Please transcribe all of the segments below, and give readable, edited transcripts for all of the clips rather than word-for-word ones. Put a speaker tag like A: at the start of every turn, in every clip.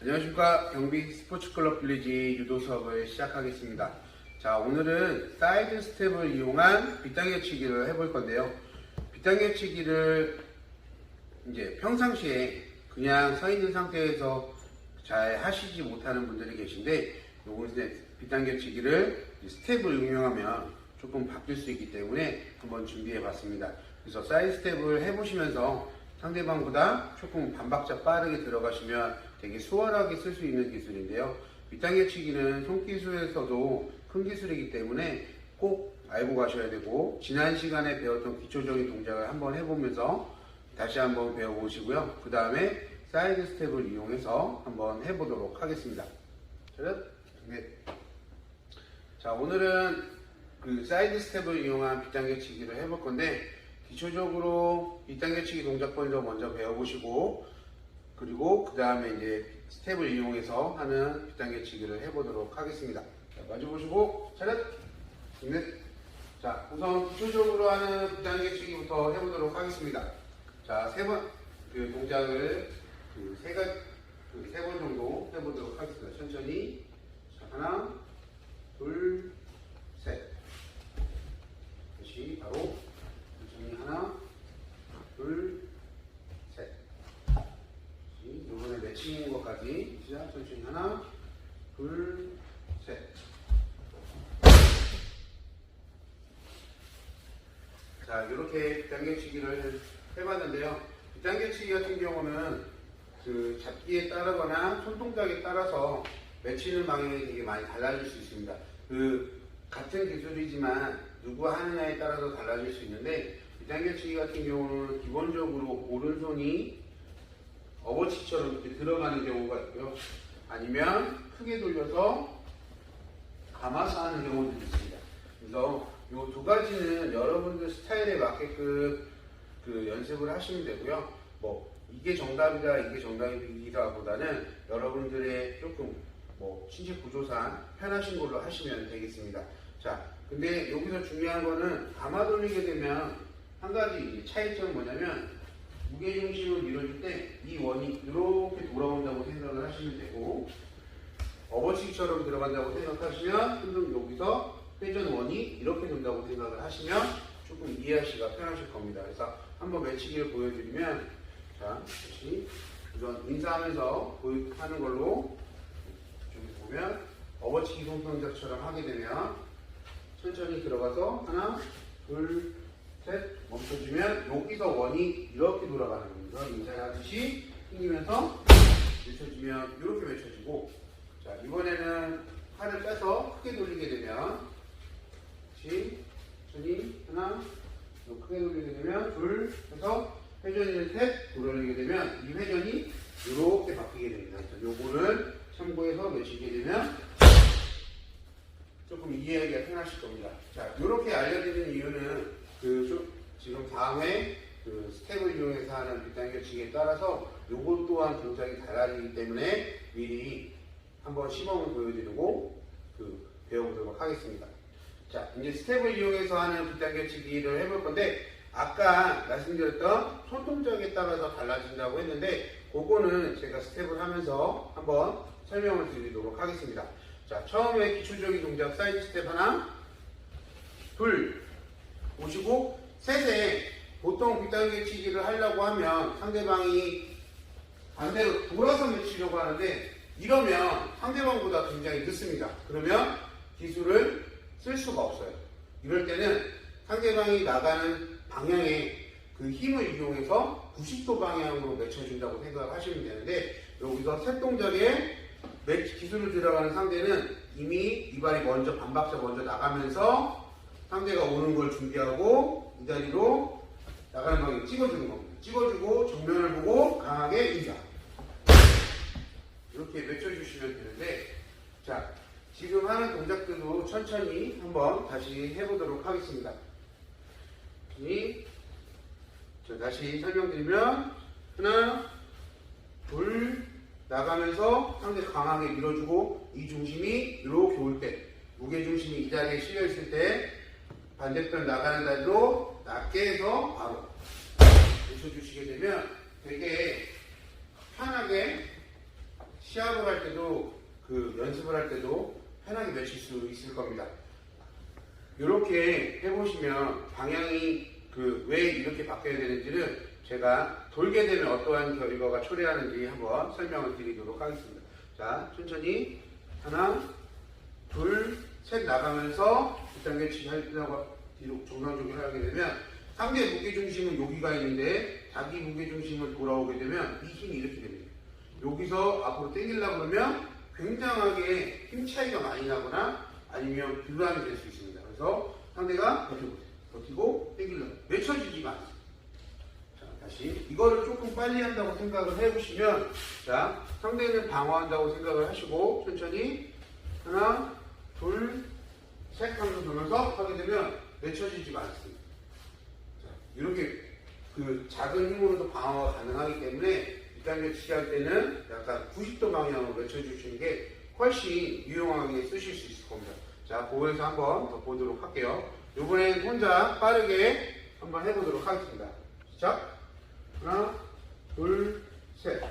A: 안녕하십니까. 경비 스포츠클럽 빌리지 유도 수업을 시작하겠습니다. 자, 오늘은 사이드 스텝을 이용한 빗당겨치기를 해볼 건데요. 빗당겨치기를 이제 평상시에 그냥 서 있는 상태에서 잘 하시지 못하는 분들이 계신데, 요거 이제 빗당겨치기를 스텝을 응용하면 조금 바뀔 수 있기 때문에 한번 준비해 봤습니다. 그래서 사이드 스텝을 해보시면서 상대방보다 조금 반박자 빠르게 들어가시면 되게 수월하게 쓸 수 있는 기술인데요. 빗당겨치기는 손기술에서도 큰 기술이기 때문에 꼭 알고 가셔야 되고, 지난 시간에 배웠던 기초적인 동작을 한번 해보면서 다시 한번 배워보시고요. 그 다음에 사이드 스텝을 이용해서 한번 해보도록 하겠습니다. 자, 오늘은 그 사이드 스텝을 이용한 빗당겨치기를 해볼 건데, 기초적으로 빗당겨치기 동작부터 먼저 배워보시고, 그리고 그 다음에 이제 스텝을 이용해서 하는 빗당겨치기를 해보도록 하겠습니다. 자, 마주 보시고 차렷. 자, 우선 기초적으로 하는 빗당겨치기부터 해보도록 하겠습니다. 자, 그 동작을 세 번 정도 해보도록 하겠습니다. 천천히. 자, 하나, 둘, 셋. 다시 바로 천천히 하나, 둘, 셋. 이번에 맺히는 것까지 시작. 천천히 하나, 둘, 셋. 자, 이렇게 빗당겨치기를 해봤는데요. 빗당겨치기 같은 경우는 그 잡기에 따르거나 손동작에 따라서 맺히는 방향이 되게 많이 달라질 수 있습니다. 그 같은 기술이지만 누구 하느냐에 따라서 달라질 수 있는데, 빗당겨치기 같은 경우는 기본적으로 오른손이 어버치처럼 이렇게 들어가는 경우가 있고요. 아니면 크게 돌려서 감아서 하는 경우도 있습니다. 그래서 이 두 가지는 여러분들 스타일에 맞게끔 그 연습을 하시면 되고요. 뭐 이게 정답이다, 이게 정답이다 보다는 여러분들의 조금 뭐 신체 구조상 편하신 걸로 하시면 되겠습니다. 자, 근데 여기서 중요한 거는 감아 돌리게 되면 한 가지 차이점은 뭐냐면, 무게중심을 밀어줄 때 이 원이 이렇게 돌아온다고 생각을 하시면 되고, 어버치기처럼 들어간다고 생각하시면 여기서 회전 원이 이렇게 돈다고 생각을 하시면 조금 이해하시기가 편하실 겁니다. 그래서 한번 매치기를 보여드리면, 자, 다시 우선 인사하면서 하는 걸로 좀 보면, 어버치기 손동작처럼 하게 되면 천천히 들어가서 하나, 둘, 셋 멈춰주면 여기서 원이 이렇게 돌아가는 겁니다. 인사하듯이 튕기면서 맺혀주면 이렇게 맺혀지고, 자, 이번에는 팔을 빼서 크게 돌리게 되면 다시 천천히 하나, 크게 돌리게 되면 둘 해서 회전을 셋 돌리게 되면 이 회전이 이렇게 바뀌게 됩니다. 요거를 참고해서 맺히게 되면 조금 이해하기가 편하실 겁니다. 자, 이렇게 알려드리는 이유는 지금 다음에 스텝을 이용해서 하는 빗당겨치기에 따라서 요것 또한 동작이 달라지기 때문에 미리 한번 시범을 보여드리고 배워보도록 하겠습니다. 자, 이제 스텝을 이용해서 하는 빗당겨치기를 해볼 건데, 아까 말씀드렸던 손동작에 따라서 달라진다고 했는데, 그거는 제가 스텝을 하면서 한번 설명을 드리도록 하겠습니다. 자, 처음에 기초적인 동작 사이드 스텝 하나, 둘 보시고, 셋에 보통 빗당겨치기를 하려고 하면 상대방이 반대로 돌아서 맺히려고 하는데, 이러면 상대방보다 굉장히 늦습니다. 그러면 기술을 쓸 수가 없어요. 이럴 때는 상대방이 나가는 방향에 그 힘을 이용해서 90도 방향으로 맺혀준다고 생각하시면 되는데, 여기서 셋 동작에 기술을 들어가는 상대는 이미 이 발이 먼저 반박자 먼저 나가면서 상대가 오는 걸 준비하고 이 다리로 나가는 방향 찍어주는 겁니다. 찍어주고 정면을 보고 강하게 인사. 이렇게 맺혀주시면 되는데, 자, 지금 하는 동작들도 천천히 한번 다시 해보도록 하겠습니다. 다시 설명드리면, 하나, 둘, 나가면서 상대 강하게 밀어주고, 이 중심이 이렇게 올 때, 무게중심이 이 자리에 실려있을 때, 반대편 나가는 다리로 낮게 해서 바로 맺혀주시게 되면 되게 편하게 시합을 할 때도 그 연습을 할 때도 편하게 외칠 수 있을 겁니다. 이렇게 해보시면 방향이 왜 이렇게 바뀌어야 되는지는 제가 돌게 되면 어떠한 결과가 초래하는지 한번 설명을 드리도록 하겠습니다. 자, 천천히 하나, 둘, 셋 나가면서 뒷당겨치기 하려고 뒤로 정상적으로 하게 되면 상대 무게중심은 여기가 있는데 자기 무게중심을 돌아오게 되면 이 힘이 이렇게 됩니다. 여기서 앞으로 당기려고 그러면 굉장하게 힘 차이가 많이 나거나 아니면 불안이 될 수 있습니다. 그래서 상대가 버티고 당기려고 외쳐지지가 않습니다. 자, 다시 이거를 조금 빨리 한다고 생각을 해보시면, 자, 상대는 방어한다고 생각을 하시고 천천히 하나, 둘, 셋 하면서 돌면서 하게 되면 외쳐지지가 않습니다. 자, 이렇게 작은 힘으로도 방어가 가능하기 때문에 뒷당겨치기 할 때는 약간 90도 방향으로 외쳐주시는 게 훨씬 유용하게 쓰실 수 있을 겁니다. 자, 그거에서 한번 더 보도록 할게요. 이번엔 혼자 빠르게 한번 해보도록 하겠습니다. 시작! 하나, 둘, 셋.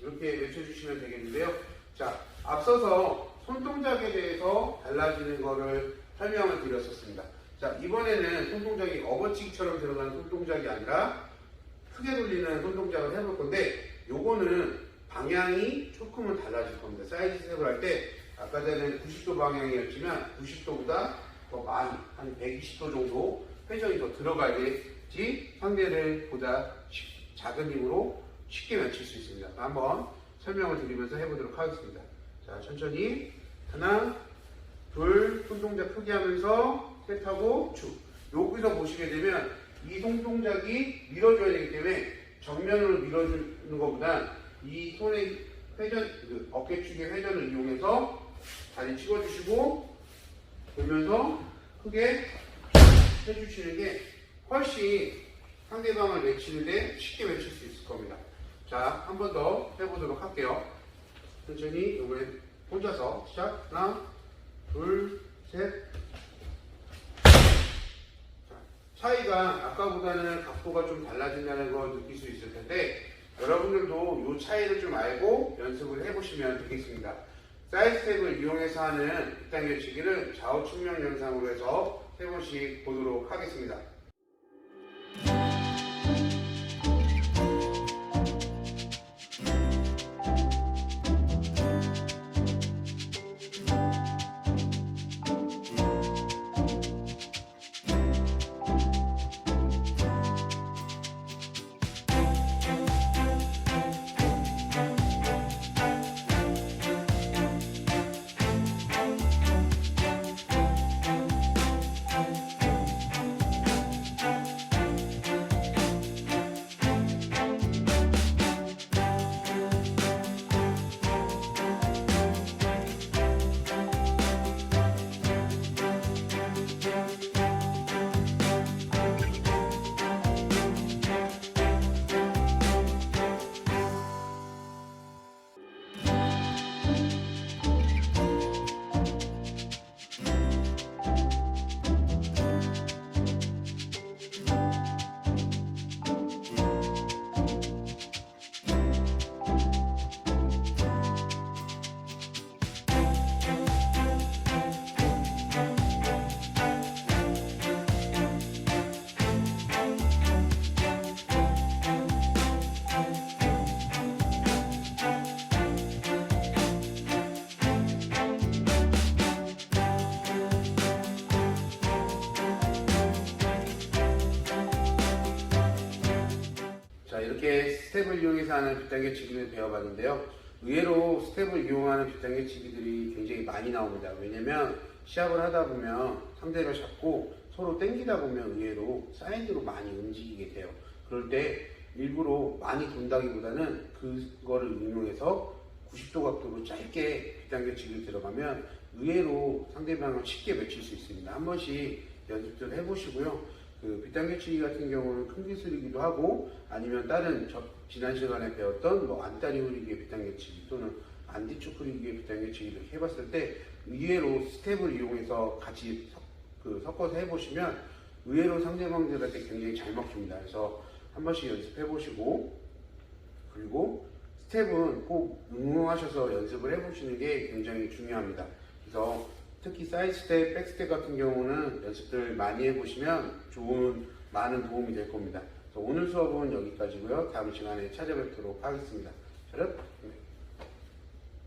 A: 이렇게 외쳐주시면 되겠는데요. 자, 앞서서 손동작에 대해서 달라지는 거를 설명을 드렸었습니다. 자, 이번에는 손동작이 업어치기처럼 들어가는 손동작이 아니라 크게 돌리는 손동작을 해볼 건데, 요거는 방향이 조금은 달라질 겁니다. 사이드 스텝을 할 때 아까 전에는 90도 방향이었지만 90도보다 더 많이 한 120도 정도 회전이 더 들어가야지 상대를 보다 작은 힘으로 쉽게 맞출 수 있습니다. 한번 설명을 드리면서 해보도록 하겠습니다. 자, 천천히 하나, 둘, 손동작 크게 하면서 셋하고 쭉. 여기서 보시게 되면 이 손동작이 밀어줘야 되기 때문에 정면으로 밀어주는 것보다 이 손의 회전, 어깨축의 회전을 이용해서 다리 찍어주시고 돌면서 크게 해주시는 게 훨씬 상대방을 외치는데 쉽게 외칠 수 있을 겁니다. 자, 한 번 더 해보도록 할게요. 천천히 이번에 혼자서 시작. 하나, 둘, 셋. 자, 차이가 아까보다는 각도가 좀 달라진다는 걸 느낄 수 있을 텐데, 여러분들도 이 차이를 좀 알고 연습을 해보시면 되겠습니다. 사이드 스텝을 이용해서 하는 뒷당겨치기를 좌우 측면 영상으로 해서 3번씩 보도록 하겠습니다. 이렇게 스텝을 이용해서 하는 뒷당겨치기를 배워봤는데요. 의외로 스텝을 이용하는 뒷당겨치기들이 굉장히 많이 나옵니다. 왜냐면 시합을 하다 보면 상대를 잡고 서로 당기다 보면 의외로 사이드로 많이 움직이게 돼요. 그럴 때 일부러 많이 돈다기보다는 그거를 이용해서 90도 각도로 짧게 뒷당겨치기를 들어가면 의외로 상대방을 쉽게 외칠 수 있습니다. 한 번씩 연습들 해보시고요. 뒷당겨치기 같은 경우는 큰 기술이기도 하고, 아니면 다른 지난 시간에 배웠던 안다리 후리기의 뒷당겨치기 또는 안뒤쪽 후리기의 뒷당겨치기를 해봤을 때 의외로 스텝을 이용해서 같이 섞어서 해보시면 의외로 상대방들한테 굉장히 잘 먹힙니다. 그래서 한 번씩 연습해보시고, 그리고 스텝은 꼭 응용하셔서 연습을 해보시는 게 굉장히 중요합니다. 그래서 특히 사이드 스텝, 백 스텝 같은 경우는 연습들 많이 해보시면 많은 도움이 될 겁니다. 그래서 오늘 수업은 여기까지고요. 다음 시간에 찾아뵙도록 하겠습니다. 여러분.